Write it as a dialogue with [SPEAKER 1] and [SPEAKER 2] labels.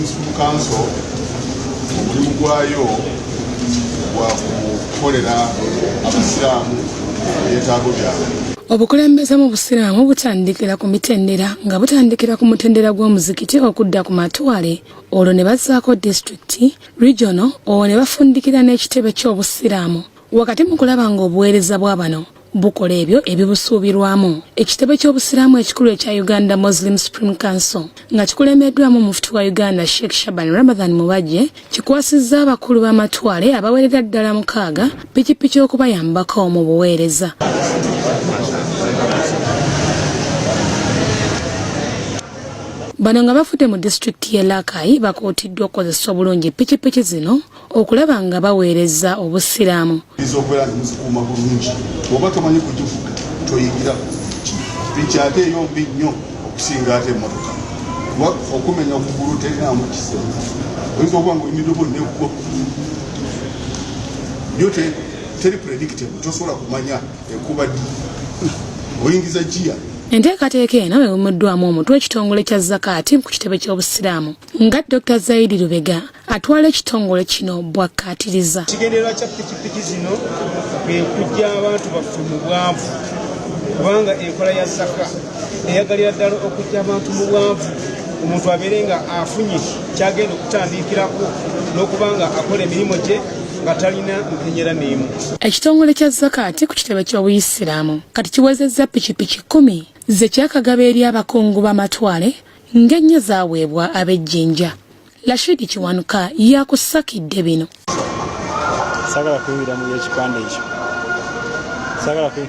[SPEAKER 1] Muslim School Council omulimu gwayo gwa kukolera abasiraamu ebyetaago byabwe.
[SPEAKER 2] Obukulembeze mu busiraamu butandikira ku mitendera nga butandikira ku mutendera gw'omuzikiti okudda ku matwale olwo ne bazzaako district regional olwo ne bafundikira n'ekitebe ky'obusiraamu wakati mu kulaba nga obuweereza bwa bano bukola ebyo ebibusuubirwamu. Ekitebe ky'obusiraamu ekikulu ekya Uganda Muslim Supreme Council nga kikulembeddwamu Mufti wa Uganda Sheikh Shaban Ramathan Mubajje kikwasizza abakulu b'amatwale abawerera ddala 6 pikipiki okubayambako mu buweereza. Bano nga bafudde mu disitulikiti y'e Rakai bakootiddwa okukozesa obulungi pikipiki zino okulaba nga baweereza obusiraamu.
[SPEAKER 1] Okubeera nga muzikuuma bulungi oba tomanyi kugivuga toyigira pikipiki ate eyombi nnyo okusinga ate emmotoka kuba okumenya okugulu terinamu kisenga oyinza okuba nga oyimiddeko neggwa yo teri predictable tosobola kumanya ekuba ddi oyingiza giya.
[SPEAKER 2] Enteekateeka eno ewumiddwamu omutwe w'ekitongole kya zakaati ku kitebe ky'obusiraamu nga Dr. Zaidi Lubega atwala ekitongole kino bw'akkaatiriza.
[SPEAKER 3] Kigendererwa kya pikipiki zino kwe kujja abantu baffe mu bwanvu kubanga enkola ya zaka eyagalira ddala okujja abantu mu bwanvu omuntu abeere nga afunye kyagenda okutandikirako n'okubanga akola emirimu gye nga talina mpenyera n'emu.
[SPEAKER 2] Ekitongole kya zakaati ku kitebe ky'obuyisiraamu kati kiwezezza pikipiki 10 ze kyakagaba eri abakungu b'amatwale ng'ennya zaaweebwa ab'ejjinja. Rashidi Kiwanuka yakusakidde bino.
[SPEAKER 4] Sagala kuwira mu ekipande ekyo. Sagala ku.